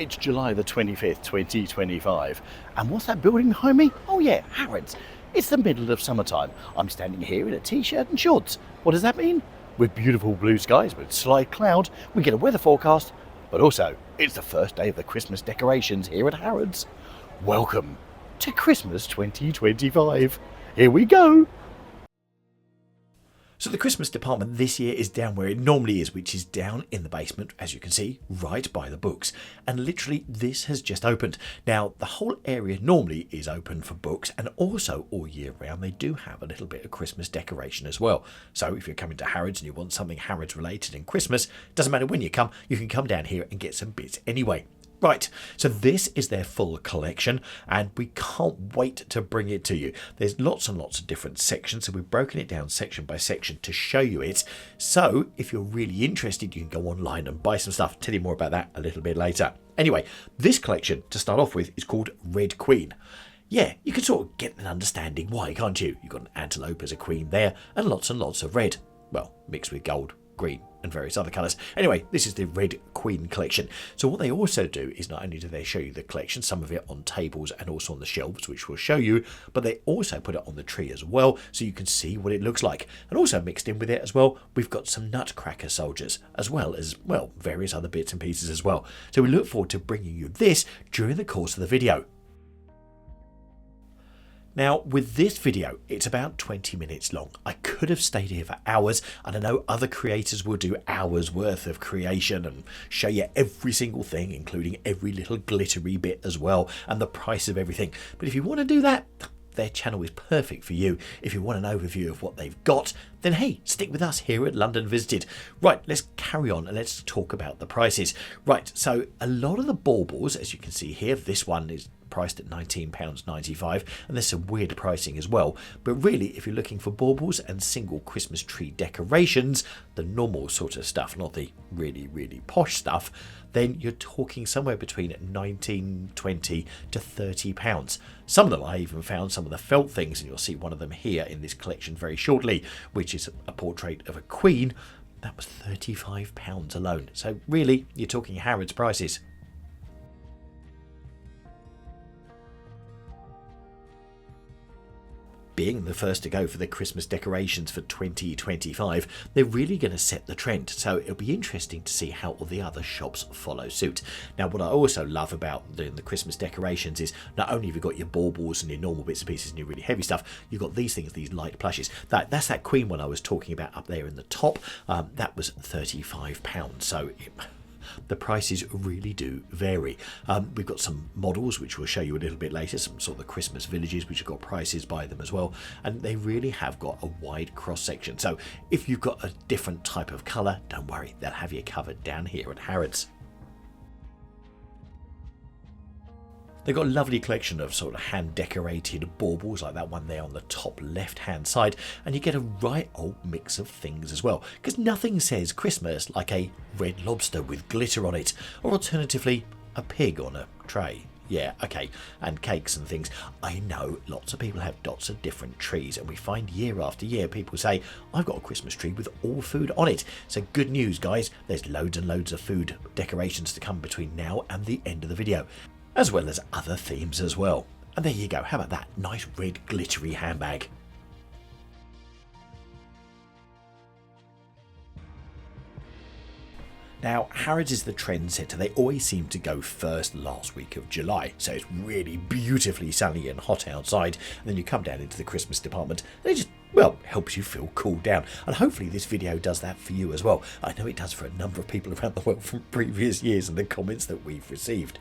It's July the 25th, 2025. And what's that building behind me? Oh yeah, Harrods. It's the middle of summertime. I'm standing here in a t-shirt and shorts. What does that mean? With beautiful blue skies with slight clouds, we get a weather forecast, but also it's the first day of the Christmas decorations here at Harrods. Welcome to Christmas 2025. Here we go. So the Christmas department this year is down where it normally is, which is down in the basement, as you can see, right by the books. And literally this has just opened. Now the whole area normally is open for books, and also all year round they do have a little bit of Christmas decoration as well. So if you're coming to Harrods and you want something Harrods related in Christmas, doesn't matter when you can come down here and get some bits anyway. Right, so this is their full collection and we can't wait to bring it to you. There's lots and lots of different sections, so we've broken it down section by section to show you it. So if you're really interested, you can go online and buy some stuff. I'll tell you more about that a little bit later. Anyway, this collection to start off with is called Red Queen. Yeah, you can sort of get an understanding why, can't you? You've got an antelope as a queen there and lots of red. Well, mixed with gold, green and various other colours. Anyway, this is the Red Queen collection. So what they also do is not only do they show you the collection, some of it on tables and also on the shelves, which we'll show you, but they also put it on the tree as well, so you can see what it looks like. And also mixed in with it as well, we've got some Nutcracker soldiers, as well as, well, various other bits and pieces as well. So we look forward to bringing you this during the course of the video. Now, with this video, it's about 20 minutes long. I could have stayed here for hours, and I know other creators will do hours worth of creation and show you every single thing, including every little glittery bit as well, and the price of everything. But if you want to do that, their channel is perfect for you. If you want an overview of what they've got, then hey, stick with us here at London Visited. Right, let's carry on and let's talk about the prices. Right, so a lot of the baubles, as you can see here, this one is priced at £19.95, and there's some weird pricing as well. But really, if you're looking for baubles and single Christmas tree decorations, the normal sort of stuff, not the really posh stuff, then you're talking somewhere between £19.20 to £30. Some of them, I even found some of the felt things, and you'll see one of them here in this collection very shortly, which is a portrait of a queen. That was £35 alone. So really, you're talking Harrods prices. Being the first to go for the Christmas decorations for 2025, they're really going to set the trend, so it'll be interesting to see how all the other shops follow suit. Now, what I also love about doing the Christmas decorations is not only have you got your baubles and your normal bits and pieces and your really heavy stuff, you've got these things, these light plushes. That's that Queen one I was talking about up there in the top. That was £35, so the prices really do vary. We've got some models which we'll show you a little bit later, some sort of the Christmas villages which have got prices by them as well, and they really have got a wide cross section. So if you've got a different type of colour, don't worry, they'll have you covered down here at Harrods. They've got a lovely collection of sort of hand decorated baubles like that one there on the top left hand side, and you get a right old mix of things as well, because nothing says Christmas like a red lobster with glitter on it, or alternatively a pig on a tray. Yeah, okay, and cakes and things. I know lots of people have lots of different trees, and we find year after year people say, I've got a Christmas tree with all food on it. So good news, guys, there's loads and loads of food decorations to come between now and the end of the video, as well as other themes as well. And there you go, how about that nice red glittery handbag. Now, Harrods is the trendsetter. They always seem to go first last week of July, so it's really beautifully sunny and hot outside, and then you come down into the Christmas department and it just, well, helps you feel cooled down. And hopefully this video does that for you as well. I know it does for a number of people around the world from previous years and the comments that we've received.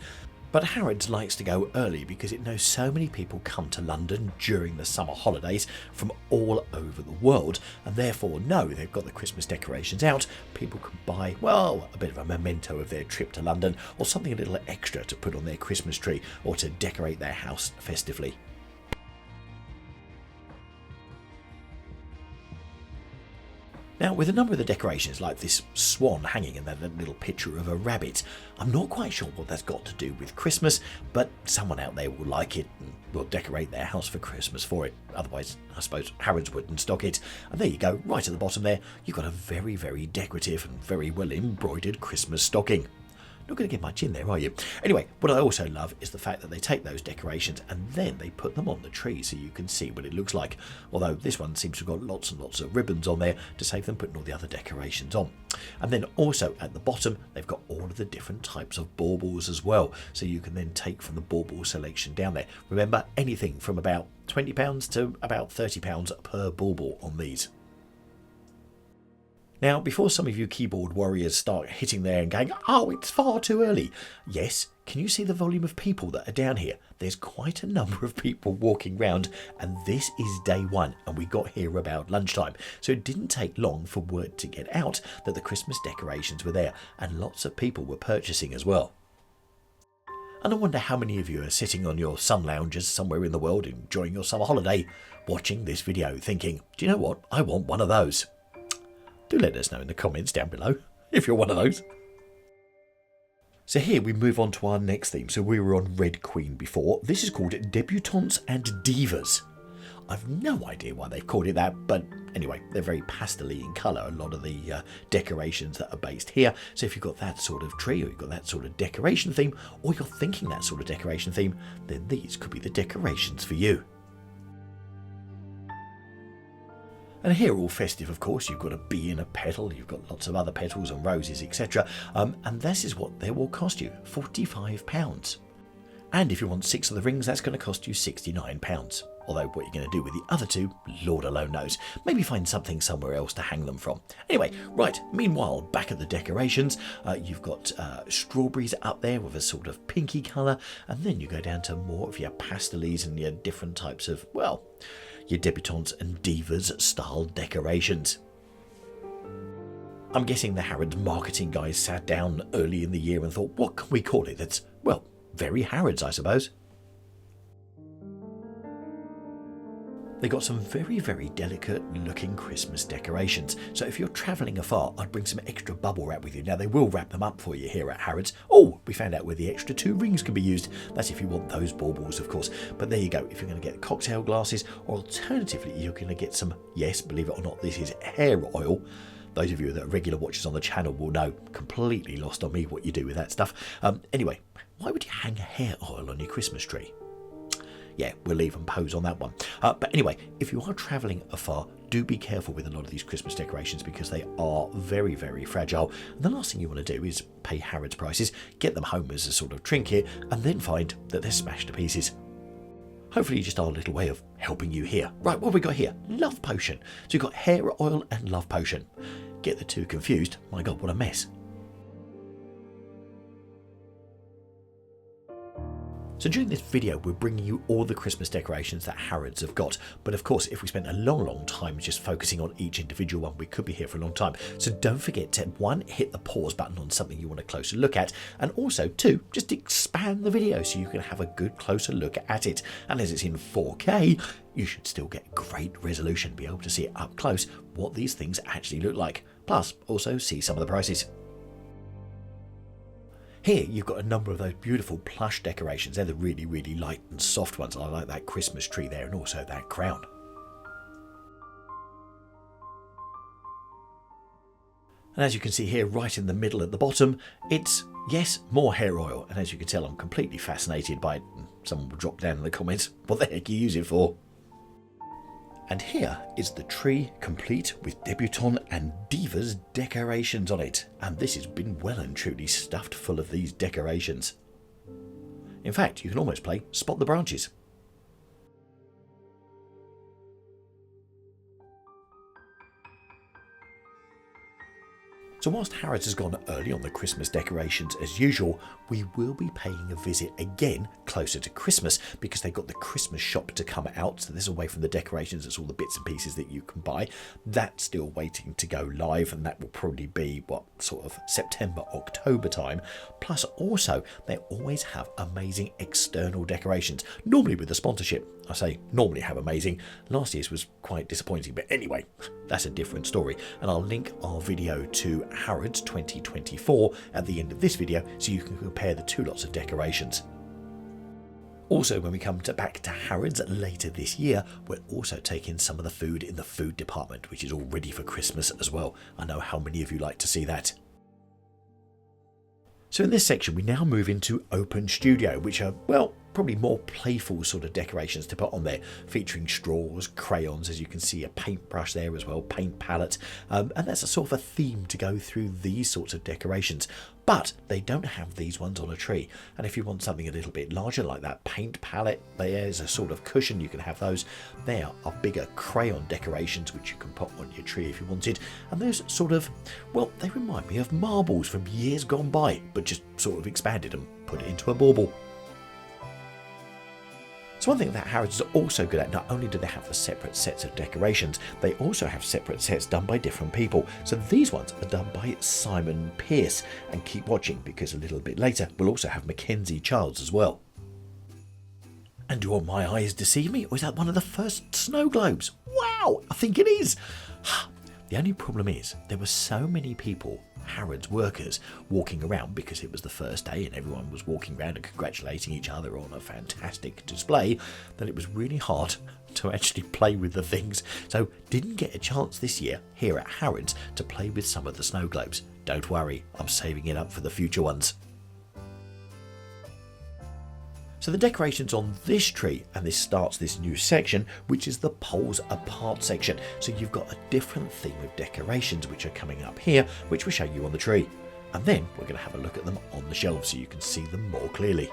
But Harrods likes to go early because it knows so many people come to London during the summer holidays from all over the world, and therefore know they've got the Christmas decorations out. People can buy, well, a bit of a memento of their trip to London, or something a little extra to put on their Christmas tree or to decorate their house festively. Now, with a number of the decorations, like this swan hanging and that little picture of a rabbit, I'm not quite sure what that's got to do with Christmas, but someone out there will like it and will decorate their house for Christmas for it. Otherwise, I suppose Harrods wouldn't stock it. And there you go, right at the bottom there, you've got a very, very decorative and very well embroidered Christmas stocking. Not going to get much in there, are you? Anyway, what I also love is the fact that they take those decorations and then they put them on the tree so you can see what it looks like. Although this one seems to have got lots and lots of ribbons on there to save them putting all the other decorations on. And then also at the bottom, they've got all of the different types of baubles as well. So you can then take from the bauble selection down there. Remember, anything from about £20 to about £30 per bauble on these. Now, before some of you keyboard warriors start hitting there and going, oh, it's far too early. Yes, can you see the volume of people that are down here? There's quite a number of people walking around, and this is day one, and we got here about lunchtime. So it didn't take long for word to get out that the Christmas decorations were there, and lots of people were purchasing as well. And I wonder how many of you are sitting on your sun loungers somewhere in the world enjoying your summer holiday, watching this video thinking, do you know what, I want one of those. Do let us know in the comments down below if you're one of those. So here we move on to our next theme. So we were on Red Queen before. This is called Debutants and Divas. I've no idea why they've called it that, but anyway, they're very pastel-y in colour, a lot of the decorations that are based here. So if you've got that sort of tree, or you've got that sort of decoration theme, or you're thinking that sort of decoration theme, then these could be the decorations for you. And here, all festive, of course, you've got a bee and a petal, you've got lots of other petals and roses, etc. And this is what they will cost you, £45. And if you want 6 of the rings, that's going to cost you £69. Although what you're going to do with the other 2, Lord alone knows. Maybe find something somewhere else to hang them from. Anyway, right, meanwhile, back at the decorations, you've got strawberries up there with a sort of pinky colour, and then you go down to more of your pastels and your different types of, well, your Debutantes and Divas style decorations. I'm guessing the Harrods marketing guys sat down early in the year and thought, what can we call it that's, well, very Harrods, I suppose. They got some very, very delicate looking Christmas decorations. So if you're travelling afar, I'd bring some extra bubble wrap with you. Now they will wrap them up for you here at Harrods. Oh, we found out where the extra 2 rings can be used. That's if you want those baubles, of course. But there you go. If you're going to get cocktail glasses, or alternatively, you're going to get some, yes, believe it or not, this is hair oil. Those of you that are regular watchers on the channel will know, completely lost on me what you do with that stuff. Anyway, why would you hang a hair oil on your Christmas tree? Yeah, we'll leave and pose on that one. But anyway, if you are travelling afar, do be careful with a lot of these Christmas decorations because they are very, very fragile. And the last thing you want to do is pay Harrods prices, get them home as a sort of trinket, and then find that they're smashed to pieces. Hopefully just our little way of helping you here. Right, what have we got here? Love potion. So you've got hair oil and love potion. Get the 2 confused. My God, what a mess. So during this video, we're bringing you all the Christmas decorations that Harrods have got. But of course, if we spent a long time just focusing on each individual one, we could be here for a long time. So don't forget to, 1, hit the pause button on something you want a closer look at. And also, 2, just expand the video so you can have a good closer look at it. And as it's in 4K, you should still get great resolution, be able to see it up close, what these things actually look like. Plus, also see some of the prices. Here you've got a number of those beautiful plush decorations. They're the really, really light and soft ones. I like that Christmas tree there and also that crown. And as you can see here, right in the middle at the bottom, it's, yes, more hair oil. And as you can tell, I'm completely fascinated by it. Someone will drop down in the comments what the heck you use it for. And here is the tree complete with Debutante and Divas decorations on it. And this has been well and truly stuffed full of these decorations. In fact, you can almost play Spot the Branches. So whilst Harrods has gone early on the Christmas decorations as usual, we will be paying a visit again closer to Christmas because they've got the Christmas shop to come out. So this is away from the decorations, it's all the bits and pieces that you can buy. That's still waiting to go live, and that will probably be, what, sort of September, October time. Plus also, they always have amazing external decorations, normally with a sponsorship. I say normally have amazing. Last year's was quite disappointing, but anyway, that's a different story. And I'll link our video to Harrods 2024 at the end of this video so you can compare the 2 lots of decorations. Also, when we come back to Harrods later this year, we're also taking some of the food in the food department, which is all ready for Christmas as well. I know how many of you like to see that. So in this section, we now move into Open Studio, which are, well, probably more playful sort of decorations to put on there, featuring straws, crayons, as you can see, a paintbrush there as well, paint palette, and that's a sort of a theme to go through these sorts of decorations. But they don't have these ones on a tree, and if you want something a little bit larger like that paint palette, there's a sort of cushion, you can have those. There are bigger crayon decorations which you can put on your tree if you wanted, and those sort of, well, they remind me of marbles from years gone by, but just sort of expanded and put it into a bauble. So one thing that Harrods is also good at, not only do they have the separate sets of decorations, they also have separate sets done by different people. So these ones are done by Simon Pearce, and keep watching because a little bit later we'll also have Mackenzie Childs as well. And do all my eyes deceive me, or is that one of the first snow globes? Wow, I think it is. The only problem is there were so many people, Harrods workers, walking around because it was the first day and everyone was walking around and congratulating each other on a fantastic display, that it was really hard to actually play with the things. So didn't get a chance this year here at Harrods to play with some of the snow globes. Don't worry, I'm saving it up for the future ones. So the decorations on this tree, and this starts this new section, which is the poles apart section. So you've got a different theme of decorations which are coming up here, which we'll show you on the tree. And then we're going to have a look at them on the shelves so you can see them more clearly.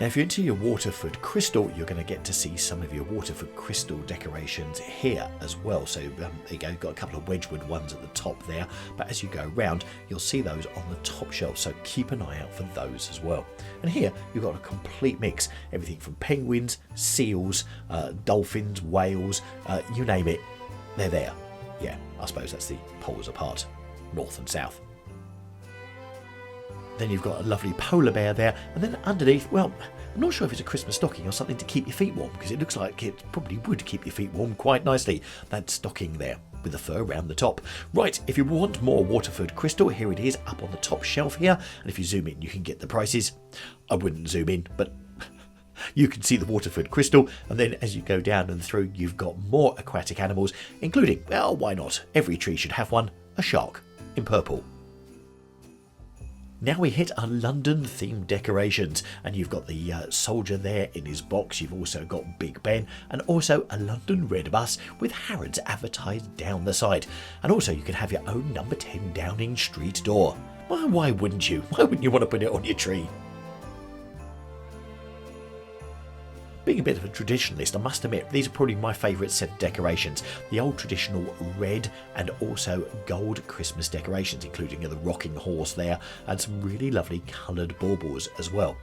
Now if you're into your Waterford crystal, you're going to get to see some of your Waterford crystal decorations here as well. So there you go, you've got a couple of Wedgwood ones at the top there, but as you go around you'll see those on the top shelf, so keep an eye out for those as well. And here you've got a complete mix, everything from penguins, seals, dolphins, whales, you name it, they're there. Yeah, I suppose that's the poles apart, north and south. Then you've got a lovely polar bear there, and then underneath, well, I'm not sure if it's a Christmas stocking or something to keep your feet warm, because it looks like it probably would keep your feet warm quite nicely, that stocking there with the fur around the top. Right, if you want more Waterford crystal, here it is up on the top shelf here, and if you zoom in you can get the prices. I wouldn't zoom in, but you can see the Waterford crystal, and then as you go down and through you've got more aquatic animals, including, well, why not, every tree should have one, a shark in purple. Now we hit our London themed decorations, and you've got the soldier there in his box, you've also got Big Ben, and also a London red bus with Harrods advertised down the side. And also you can have your own number 10 Downing Street door. Well, why wouldn't you? Why wouldn't you want to put it on your tree? Being a bit of a traditionalist, I must admit, these are probably my favourite set of decorations. The old traditional red and also gold Christmas decorations, including the rocking horse there, and some really lovely coloured baubles as well.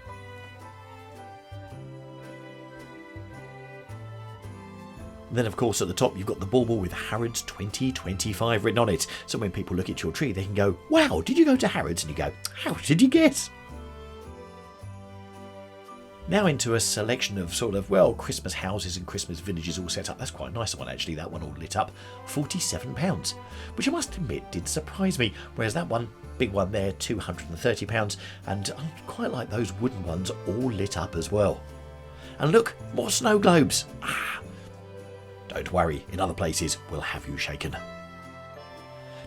And then of course at the top you've got the bauble with Harrods 2025 written on it. So when people look at your tree they can go, wow, did you go to Harrods? And you go, how did you guess? Now into a selection of sort of, well, Christmas houses and Christmas villages all set up. That's quite a nice one actually, that one all lit up. £47, which I must admit did surprise me. Whereas that one, big one there, £230, and I quite like those wooden ones all lit up as well. And look, more snow globes. Don't worry, in other places we'll have you shaken.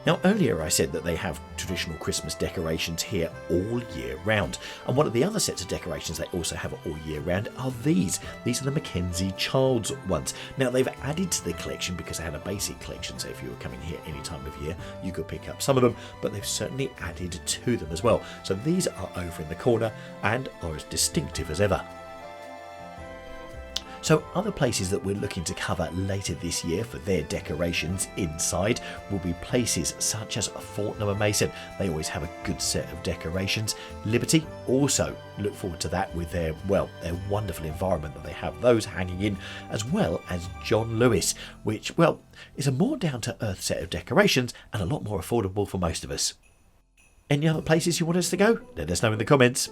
Now earlier I said that they have traditional Christmas decorations here all year round, and one of the other sets of decorations they also have all year round are these. These are the Mackenzie Childs ones. Now they've added to the collection because they had a basic collection, so if you were coming here any time of year you could pick up some of them, but they've certainly added to them as well. So these are over in the corner and are as distinctive as ever. So other places that we're looking to cover later this year for their decorations inside will be places such as Fortnum & Mason. They always have a good set of decorations. Liberty, also look forward to that with their, well, their wonderful environment that they have those hanging in, as well as John Lewis, which, well, is a more down-to-earth set of decorations and a lot more affordable for most of us. Any other places you want us to go? Let us know in the comments.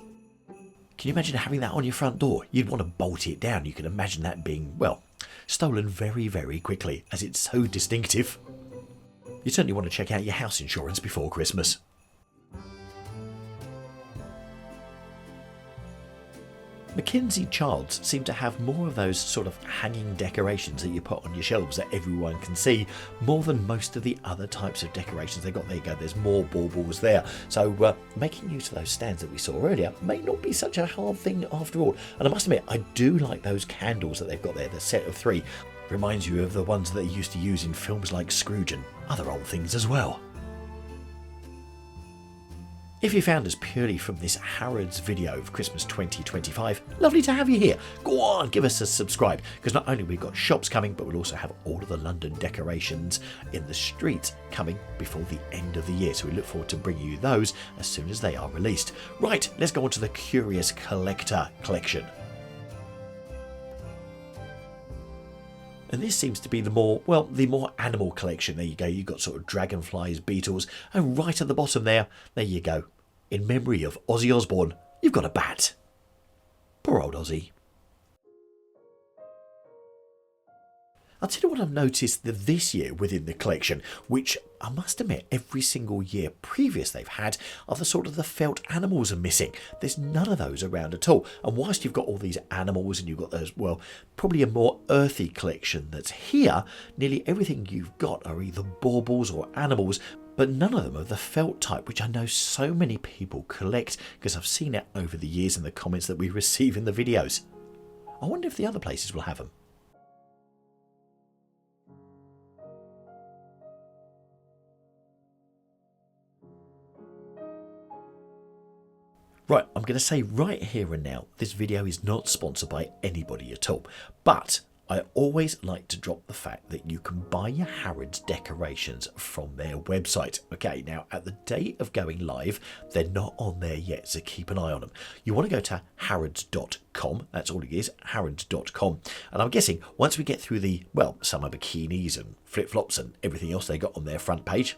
Can you imagine having that on your front door? You'd want to bolt it down. You can imagine that being, well, stolen very, very quickly, as it's so distinctive. You certainly want to check out your house insurance before Christmas. Mackenzie Childs seem to have more of those sort of hanging decorations that you put on your shelves that everyone can see, more than most of the other types of decorations they got. There you go, there's more baubles there. So making use of those stands that we saw earlier may not be such a hard thing after all. And I must admit, I do like those candles that they've got there, the set of 3. Reminds you of the ones that they used to use in films like Scrooge and other old things as well. If you found us purely from this Harrods video of Christmas 2025, lovely to have you here. Go on, give us a subscribe, because not only we've got shops coming, but we'll also have all of the London decorations in the streets coming before the end of the year. So we look forward to bringing you those as soon as they are released. Right, let's go on to the Curious Collector collection. And this seems to be the more animal collection. There you go, you've got sort of dragonflies, beetles, and right at the bottom there you go. In memory of Ozzy Osbourne, you've got a bat. Poor old Ozzy. I'll tell you what I've noticed this year within the collection, which I must admit every single year previous they've had, are the sort of the felt animals are missing. There's none of those around at all. And whilst you've got all these animals and you've got those, well, probably a more earthy collection that's here, nearly everything you've got are either baubles or animals, but none of them are the felt type, which I know so many people collect because I've seen it over the years in the comments that we receive in the videos. I wonder if the other places will have them. Right, I'm going to say right here and now, this video is not sponsored by anybody at all, but I always like to drop the fact that you can buy your Harrods decorations from their website. Okay, now at the date of going live, they're not on there yet, so keep an eye on them. You want to go to harrods.com, that's all it is, harrods.com. And I'm guessing once we get through the, well, summer bikinis and flip-flops and everything else they got on their front page,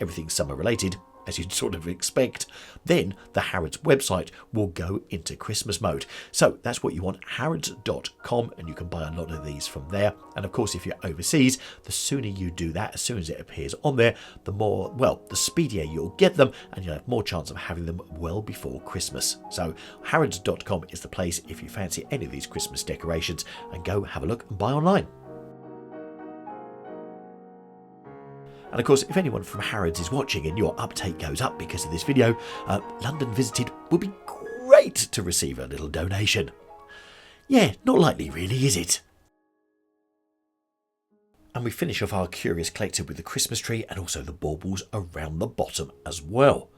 everything summer related, as you'd sort of expect, then the Harrods website will go into Christmas mode. So that's what you want, harrods.com, and you can buy a lot of these from there. And of course, if you're overseas, the sooner you do that, as soon as it appears on there, the more, well, the speedier you'll get them, and you'll have more chance of having them well before Christmas. So harrods.com is the place if you fancy any of these Christmas decorations, and go have a look and buy online. And of course, if anyone from Harrods is watching and your uptake goes up because of this video, London Visited would be great to receive a little donation. Yeah, not likely really, is it? And we finish off our Curious Collector with the Christmas tree and also the baubles around the bottom as well.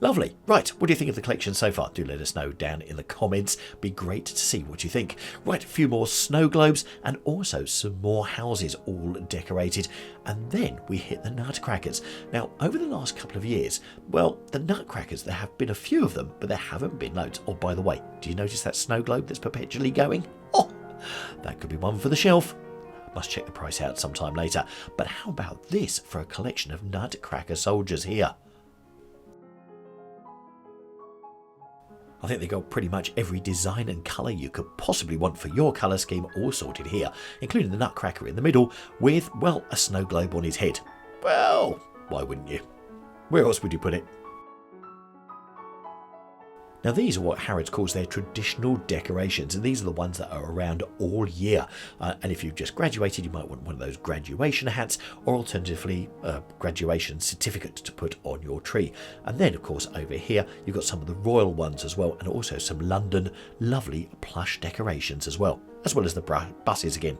Lovely. Right, what do you think of the collection so far? Do let us know down in the comments. Be great to see what you think. Right, a few more snow globes and also some more houses all decorated. And then we hit the Nutcrackers. Now, over the last couple of years, well, the Nutcrackers, there have been a few of them, but there haven't been loads. Oh, by the way, do you notice that snow globe that's perpetually going? Oh, that could be one for the shelf. Must check the price out sometime later. But how about this for a collection of Nutcracker soldiers here? I think they got pretty much every design and colour you could possibly want for your colour scheme all sorted here, including the Nutcracker in the middle with, well, a snow globe on his head. Well, why wouldn't you? Where else would you put it? Now these are what Harrods calls their traditional decorations, and these are the ones that are around all year. And if you've just graduated, you might want one of those graduation hats, or alternatively a graduation certificate to put on your tree. And then of course over here you've got some of the royal ones as well, and also some London lovely plush decorations as well as the buses again.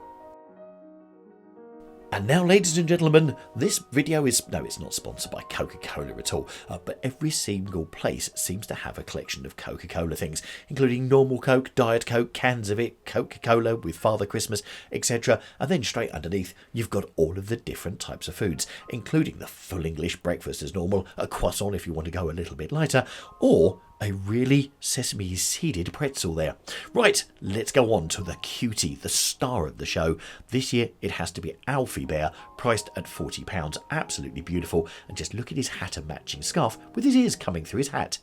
And now, ladies and gentlemen, this video is, no, it's not sponsored by Coca-Cola at all, but every single place seems to have a collection of Coca-Cola things, including normal Coke, Diet Coke, cans of it, Coca-Cola with Father Christmas, etc. And then straight underneath, you've got all of the different types of foods, including the full English breakfast as normal, a croissant if you want to go a little bit lighter, or a really sesame seeded pretzel there. Right, let's go on to the cutie, the star of the show. This year it has to be Alfie Bear, priced at £40. Absolutely beautiful, and just look at his hat and matching scarf with his ears coming through his hat.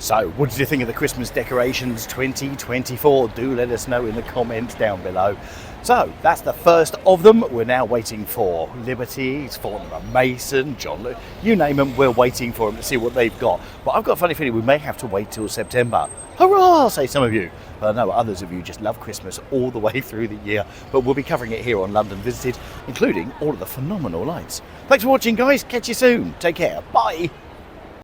So, what did you think of the Christmas decorations 2024? Do let us know in the comments down below. So, that's the first of them. We're now waiting for Liberty, Fortnum & Mason, John Lewis, you name them, we're waiting for them to see what they've got. But I've got a funny feeling we may have to wait till September. Hurrah, say some of you. But I know others of you just love Christmas all the way through the year. But we'll be covering it here on London Visited, including all of the phenomenal lights. Thanks for watching, guys. Catch you soon. Take care. Bye.